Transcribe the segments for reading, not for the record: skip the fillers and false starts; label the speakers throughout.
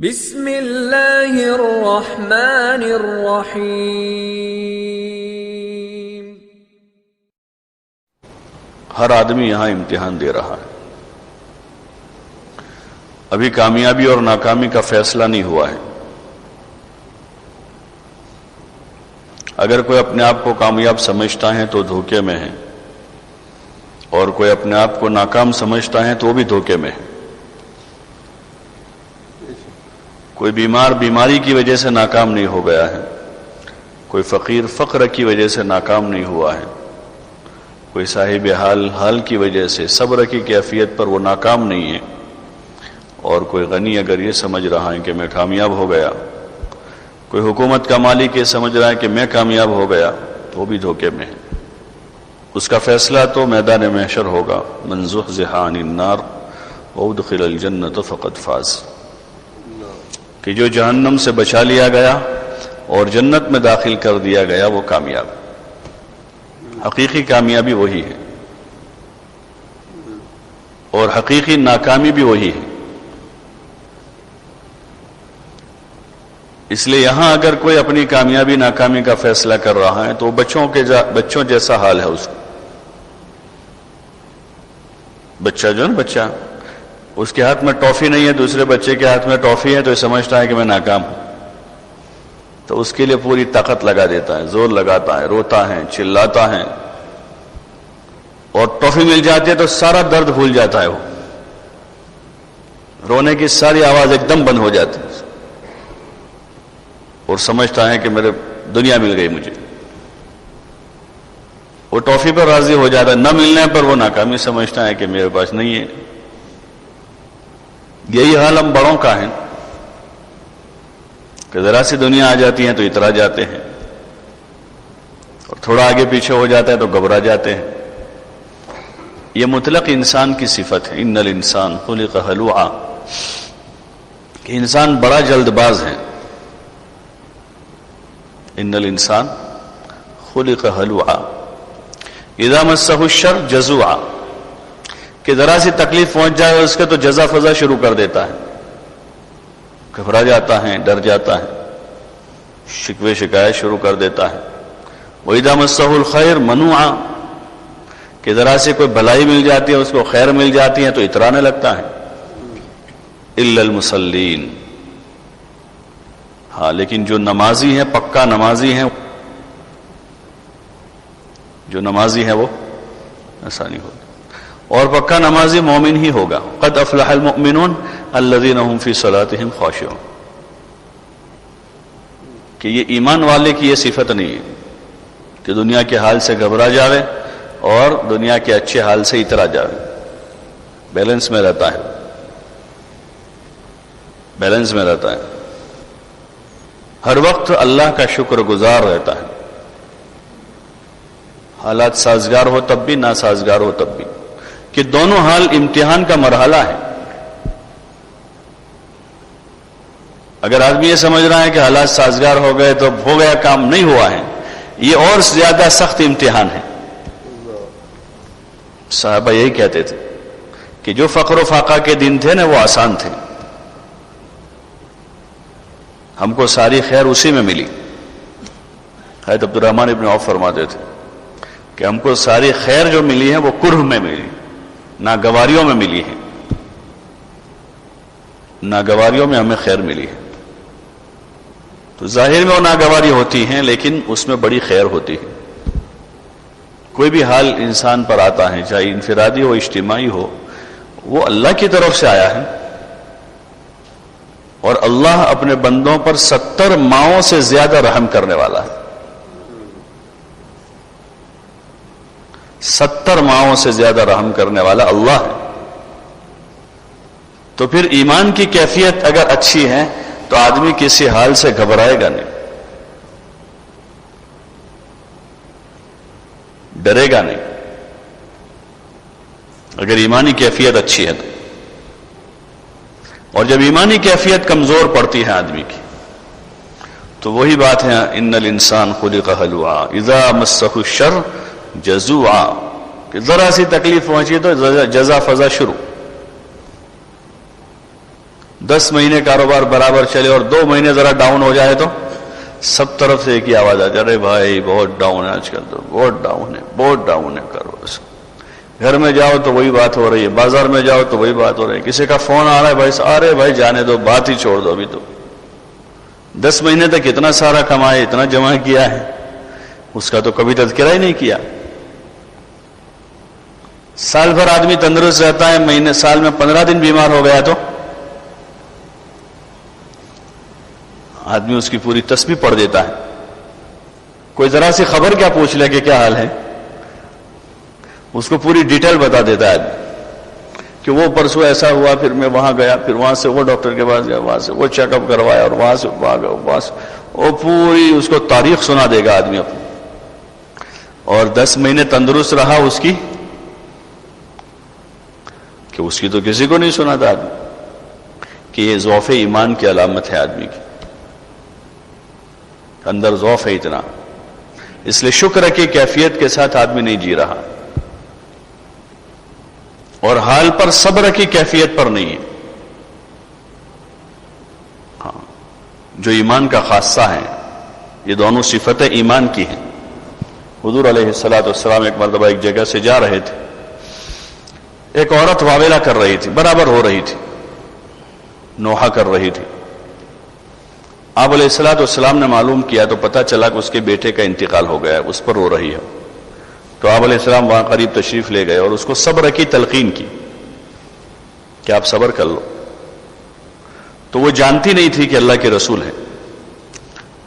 Speaker 1: بسم اللہ الرحمن الرحیم۔
Speaker 2: ہر آدمی یہاں امتحان دے رہا ہے۔ ابھی کامیابی اور ناکامی کا فیصلہ نہیں ہوا ہے۔ اگر کوئی اپنے آپ کو کامیاب سمجھتا ہے تو دھوکے میں ہے، اور کوئی اپنے آپ کو ناکام سمجھتا ہے تو وہ بھی دھوکے میں ہے۔ کوئی بیمار بیماری کی وجہ سے ناکام نہیں ہو گیا ہے، کوئی فقیر فقر کی وجہ سے ناکام نہیں ہوا ہے، کوئی صاحب حال کی وجہ سے صبر کی کیفیت پر وہ ناکام نہیں ہے، اور کوئی غنی اگر یہ سمجھ رہا ہے کہ میں کامیاب ہو گیا، کوئی حکومت کا مالک یہ سمجھ رہا ہے کہ میں کامیاب ہو گیا، تو وہ بھی دھوکے میں ہے۔ اس کا فیصلہ تو میدان محشر ہوگا۔ من زحزح عن النار وادخل الجنۃ فقد فاز، کہ جو جہنم سے بچا لیا گیا اور جنت میں داخل کر دیا گیا وہ کامیاب۔ حقیقی کامیابی وہی ہے، اور حقیقی ناکامی بھی وہی ہے۔ اس لیے یہاں اگر کوئی اپنی کامیابی ناکامی کا فیصلہ کر رہا ہے تو بچوں جیسا حال ہے اس کا۔ بچہ جو ہے بچہ، اس کے ہاتھ میں ٹافی نہیں ہے، دوسرے بچے کے ہاتھ میں ٹافی ہے تو یہ سمجھتا ہے کہ میں ناکام ہوں، تو اس کے لیے پوری طاقت لگا دیتا ہے، زور لگاتا ہے، روتا ہے، چلاتا ہے، اور ٹافی مل جاتی ہے تو سارا درد بھول جاتا ہے، وہ رونے کی ساری آواز ایک دم بند ہو جاتی ہے، اور سمجھتا ہے کہ میرے دنیا مل گئی مجھے۔ وہ ٹافی پر راضی ہو جاتا ہے، نہ ملنے پر وہ ناکامی سمجھتا ہے کہ میرے پاس نہیں ہے۔ یہی حال ہم بڑوں کا ہے کہ ذرا سی دنیا آ جاتی ہے تو اترا جاتے ہیں، اور تھوڑا آگے پیچھے ہو جاتا ہے تو گھبرا جاتے ہیں۔ یہ مطلق انسان کی صفت ہے۔ ان الانسان خلق ہلوعا، کہ انسان بڑا جلد باز ہے۔ ان الانسان خلق ہلوعا اذا مسہ الشر جزوعا، کہ ذرا سی تکلیف پہنچ جائے اس کے تو جزا فضا شروع کر دیتا ہے، گھبرا جاتا ہے، ڈر جاتا ہے، شکوے شکایت شروع کر دیتا ہے۔ وَإِذَا مَسَّهُ الْخَيْرُ مَنُوعًا، کہ ذرا سی کوئی بھلائی مل جاتی ہے، اس کو خیر مل جاتی ہے تو اترانے لگتا ہے۔ إِلَّا الْمُصَلِّينَ، ہاں لیکن جو نمازی ہے، پکا نمازی ہے، جو نمازی ہے وہ ایسا نہیں ہوتا، اور پکا نمازی مومن ہی ہوگا۔ قد افلح المؤمنون الذین هم فی صلاتهم خاشعون، کہ یہ ایمان والے کی یہ صفت نہیں ہے کہ دنیا کے حال سے گھبرا جاوے اور دنیا کے اچھے حال سے اترا جاوے۔ بیلنس میں رہتا ہے، بیلنس میں رہتا ہے، ہر وقت اللہ کا شکر گزار رہتا ہے، حالات سازگار ہو تب بھی، ناسازگار ہو تب بھی، کہ دونوں حال امتحان کا مرحلہ ہے۔ اگر آدمی یہ سمجھ رہا ہے کہ حالات سازگار ہو گئے تو ہو گیا کام، نہیں ہوا ہے، یہ اور زیادہ سخت امتحان ہے۔ صحابہ یہی کہتے تھے کہ جو فقر و فاقہ کے دن تھے نا وہ آسان تھے، ہم کو ساری خیر اسی میں ملی۔ حضرت عبد الرحمن ابن عوف فرماتے تھے کہ ہم کو ساری خیر جو ملی ہے وہ کرہ میں ملی، ناگواریوں میں ملی ہے، ناگواریوں میں ہمیں خیر ملی ہے۔ تو ظاہر میں وہ ناگواری ہوتی ہیں لیکن اس میں بڑی خیر ہوتی ہے۔ کوئی بھی حال انسان پر آتا ہے، چاہے انفرادی ہو اجتماعی ہو، وہ اللہ کی طرف سے آیا ہے، اور اللہ اپنے بندوں پر 70 ماؤں سے زیادہ رحم کرنے والا ہے۔ 70 ماؤں سے زیادہ رحم کرنے والا اللہ ہے۔ تو پھر ایمان کی کیفیت اگر اچھی ہے تو آدمی کسی حال سے گھبرائے گا نہیں، ڈرے گا نہیں، اگر ایمانی کیفیت اچھی ہے تو۔ اور جب ایمانی کیفیت کمزور پڑتی ہے آدمی کی تو وہی بات ہے، ان الانسان خلق ہلوعا اذا مسہ الشر جزوعا، کہ ذرا سی تکلیف پہنچی تو جزا فضا شروع۔ 10 مہینے کاروبار برابر چلے اور 2 مہینے ذرا ڈاؤن ہو جائے تو سب طرف سے ایک ہی آواز آتی ہے، ارے بھائی بہت ڈاؤن ہے آج کل، تو بہت ڈاؤن ہے کاروبار۔ گھر میں جاؤ تو وہی بات ہو رہی ہے، بازار میں جاؤ تو وہی بات ہو رہی ہے، کسی کا فون آ رہا ہے، بھائی ارے بھائی جانے دو، بات ہی چھوڑ دو، ابھی تو 10 مہینے تک اتنا سارا کمائے، اتنا جمع کیا ہے، اس کا تو کبھی تذکرہ ہی نہیں کیا۔ سال بھر آدمی تندرست رہتا ہے، سال میں 15 دن بیمار ہو گیا تو آدمی اس کی پوری تسبیح پڑھ دیتا ہے۔ کوئی ذرا سی خبر کیا پوچھ لے کہ کیا حال ہے، اس کو پوری ڈیٹیل بتا دیتا ہے کہ وہ پرسوں ایسا ہوا، پھر میں وہاں گیا، پھر وہاں سے وہ ڈاکٹر کے پاس گیا، وہاں سے وہ چیک اپ کروایا، اور وہاں سے وہاں سے وہ پوری اس کو تاریخ سنا دے گا آدمی اپنی۔ اور 10 مہینے تندرست رہا اس کی کہ اس کی تو کسی کو نہیں سنا تھا آدمی، کہ یہ ضعف ایمان کی علامت ہے آدمی کی، اندر ضعف ہے اتنا، اس لیے شکر کی کیفیت کے ساتھ آدمی نہیں جی رہا، اور حال پر صبر کی کیفیت پر نہیں ہے۔ ہاں، جو ایمان کا خاصہ ہے، یہ دونوں صفتیں ایمان کی ہیں۔ حضور علیہ السلام ایک مرتبہ ایک جگہ سے جا رہے تھے، ایک عورت واویلا کر رہی تھی، برابر ہو رہی تھی، نوحہ کر رہی تھی۔ آپ علیہ السلام نے معلوم کیا تو پتہ چلا کہ اس کے بیٹے کا انتقال ہو گیا ہے، اس پر رو رہی ہے۔ تو آپ علیہ السلام وہاں قریب تشریف لے گئے اور اس کو صبر کی تلقین کی کہ آپ صبر کر لو۔ تو وہ جانتی نہیں تھی کہ اللہ کے رسول ہے،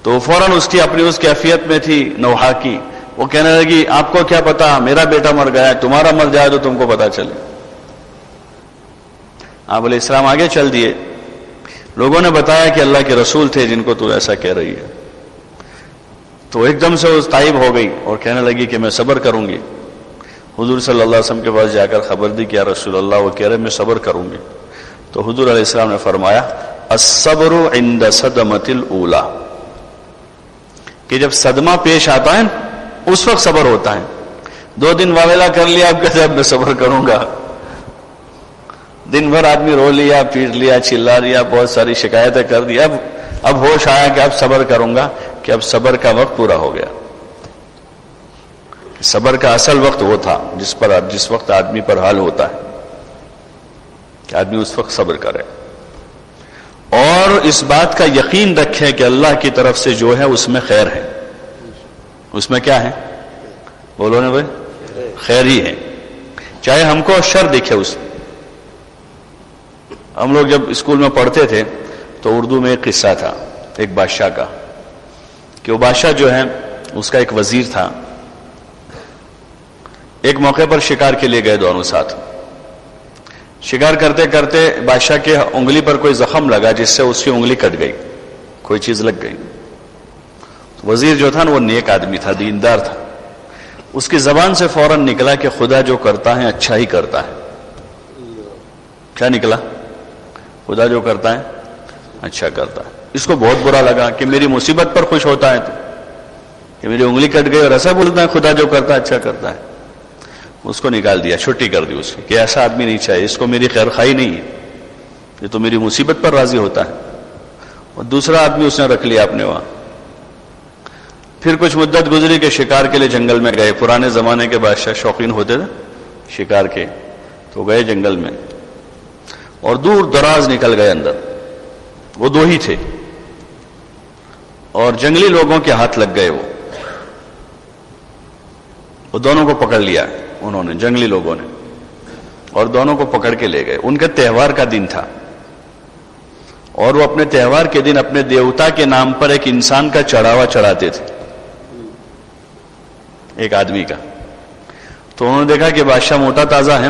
Speaker 2: تو فوراً اس کی اپنی اس کیفیت میں تھی نوحہ کی، وہ کہنے لگی آپ کو کیا پتا، میرا بیٹا مر گیا ہے، تمہارا مر جائے تو تم کو پتا چلے۔ آپ علیہ السلام آگے چل دیے، لوگوں نے بتایا کہ اللہ کے رسول تھے جن کو تو ایسا کہہ رہی ہے، تو ایک دم سے وہ تائب ہو گئی اور کہنے لگی کہ میں صبر کروں گی۔ حضور صلی اللہ علیہ وسلم کے پاس جا کر خبر دی کہ یا رسول اللہ، وہ کہہ رہے میں صبر کروں گی۔ تو حضور علیہ السلام نے فرمایا الصبر عند صدمۃ الاولی، کہ جب صدمہ پیش آتا ہے اس وقت صبر ہوتا ہے۔ 2 دن واویلا کر لیا، اب کہتے اب میں صبر کروں گا، دن بھر آدمی رو لیا، پیٹ لیا، چلا لیا، بہت ساری شکایتیں کر دی، اب ہوش آیا کہ اب صبر کروں گا، کہ اب صبر کا وقت پورا ہو گیا۔ صبر کا اصل وقت وہ تھا جس وقت آدمی پر حال ہوتا ہے کہ آدمی اس وقت صبر کرے، اور اس بات کا یقین رکھے کہ اللہ کی طرف سے جو ہے اس میں خیر ہے۔ اس میں کیا ہے؟ بولو نا بھائی، خیر ہی ہے، چاہے ہم کو شر دکھے اس میں۔ ہم لوگ جب اسکول میں پڑھتے تھے تو اردو میں ایک قصہ تھا ایک بادشاہ کا، کہ وہ بادشاہ جو ہے اس کا ایک وزیر تھا۔ ایک موقع پر شکار کے لیے گئے دونوں ساتھ، شکار کرتے کرتے بادشاہ کے انگلی پر کوئی زخم لگا جس سے اس کی انگلی کٹ گئی، کوئی چیز لگ گئی۔ وزیر جو تھا نا وہ نیک آدمی تھا، دیندار تھا، اس کی زبان سے فوراً نکلا کہ خدا جو کرتا ہے اچھا ہی کرتا ہے۔ کیا نکلا؟ خدا جو کرتا ہے اچھا کرتا ہے۔ اس کو بہت برا لگا کہ میری مصیبت پر خوش ہوتا ہے تو، کہ میری انگلی کٹ گئی اور ایسا بولتا ہے خدا جو کرتا ہے اچھا کرتا ہے۔ اس کو نکال دیا، چھٹی کر دی اس کی، کہ ایسا آدمی نہیں چاہیے، اس کو میری خیر خواہی نہیں ہے، یہ تو میری مصیبت پر راضی ہوتا ہے۔ اور دوسرا آدمی اس نے رکھ لیا اپنے وہاں۔ پھر کچھ مدت گزری کہ شکار کے لیے جنگل میں گئے۔ پرانے زمانے کے بادشاہ شوقین ہوتے تھے شکار کے، تو گئے جنگل میں اور دور دراز نکل گئے اندر۔ وہ 2 ہی تھے اور جنگلی لوگوں کے ہاتھ لگ گئے، وہ دونوں کو پکڑ لیا انہوں نے، جنگلی لوگوں نے، اور دونوں کو پکڑ کے لے گئے۔ ان کے تہوار کا دن تھا اور وہ اپنے تہوار کے دن اپنے دیوتا کے نام پر ایک انسان کا چڑھاوا چڑھاتے تھے، ایک آدمی کا۔ تو انہوں نے دیکھا کہ بادشاہ موٹا تازہ ہے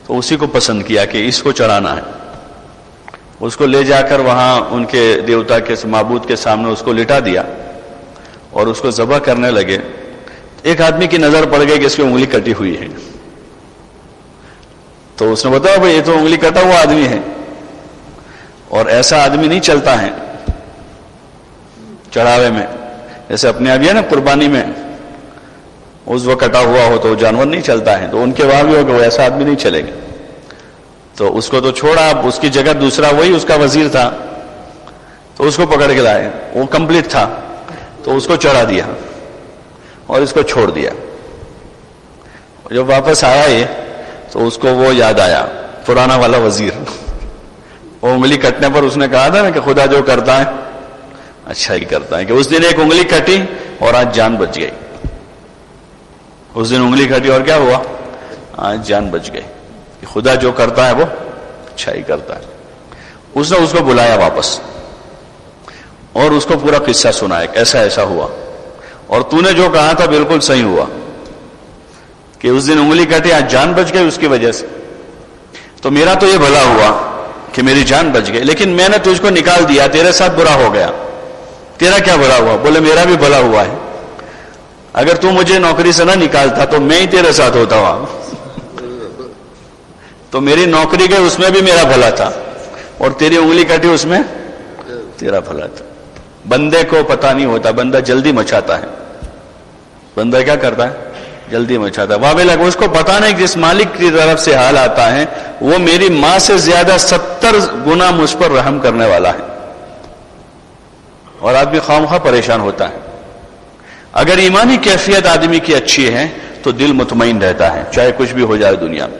Speaker 2: تو اسی کو پسند کیا کہ اس کو چڑھانا ہے۔ اس کو لے جا کر وہاں ان کے دیوتا کے معبود کے سامنے اس کو لٹا دیا اور اس کو ذبح کرنے لگے۔ ایک آدمی کی نظر پڑ گئی کہ اس کی انگلی کٹی ہوئی ہے، تو اس نے بتایا بھائی یہ تو انگلی کٹا ہوا آدمی ہے، اور ایسا آدمی نہیں چلتا ہے چڑھاوے میں، جیسے اپنے اب ہے نا قربانی میں اس وقت کٹا ہوا ہو تو جانور نہیں چلتا ہے، تو ان کے وہاں بھی ہو کہ وہ ایسا آدمی نہیں چلے گا۔ تو اس کو تو چھوڑا، اب اس کی جگہ دوسرا وہی اس کا وزیر تھا، تو اس کو پکڑ کے لائے، وہ کمپلیٹ تھا تو اس کو چڑھا دیا اور اس کو چھوڑ دیا۔ جب واپس آیا یہ تو اس کو وہ یاد آیا، پرانا والا وزیر، وہ انگلی کٹنے پر اس نے کہا تھا نا کہ خدا جو کرتا ہے اچھا ہی کرتا ہے، کہ اس دن ایک انگلی کٹی اور آج جان بچ گئی۔ اس دن انگلی کٹی اور کیا ہوا؟ آج جان بچ گئی، کہ خدا جو کرتا ہے وہ اچھا ہی کرتا ہے۔ اس نے اس کو بلایا واپس اور اس کو پورا قصہ سنایا کہ ایسا ایسا ہوا، اور تو نے جو کہا تھا بالکل صحیح ہوا، کہ اس دن انگلی کٹی آج جان بچ گئی اس کی وجہ سے۔ تو میرا تو یہ بھلا ہوا کہ میری جان بچ گئی، لیکن میں نے تجھ کو نکال دیا، تیرے ساتھ برا ہو گیا، تیرا کیا بھلا ہوا؟ بولے میرا بھی بھلا ہوا ہے، اگر تو مجھے نوکری سے نہ نکالتا تو میں ہی تیرے ساتھ ہوتا وہاں، تو میری نوکری گئی اس میں بھی میرا بھلا تھا، اور تیری انگلی کٹی اس میں تیرا بھلا تھا۔ بندے کو پتہ نہیں ہوتا، بندہ جلدی مچاتا ہے، بندہ کیا کرتا ہے؟ جلدی مچاتا ہے۔ وابل اس کو پتہ نہیں کہ جس مالک کی طرف سے حال آتا ہے وہ میری ماں سے زیادہ 70 گنا مجھ پر رحم کرنے والا ہے، اور آدمی خواہ پریشان ہوتا ہے۔ اگر ایمانی کیفیت آدمی کی اچھی ہے تو دل مطمئن رہتا ہے، چاہے کچھ بھی ہو جائے دنیا میں۔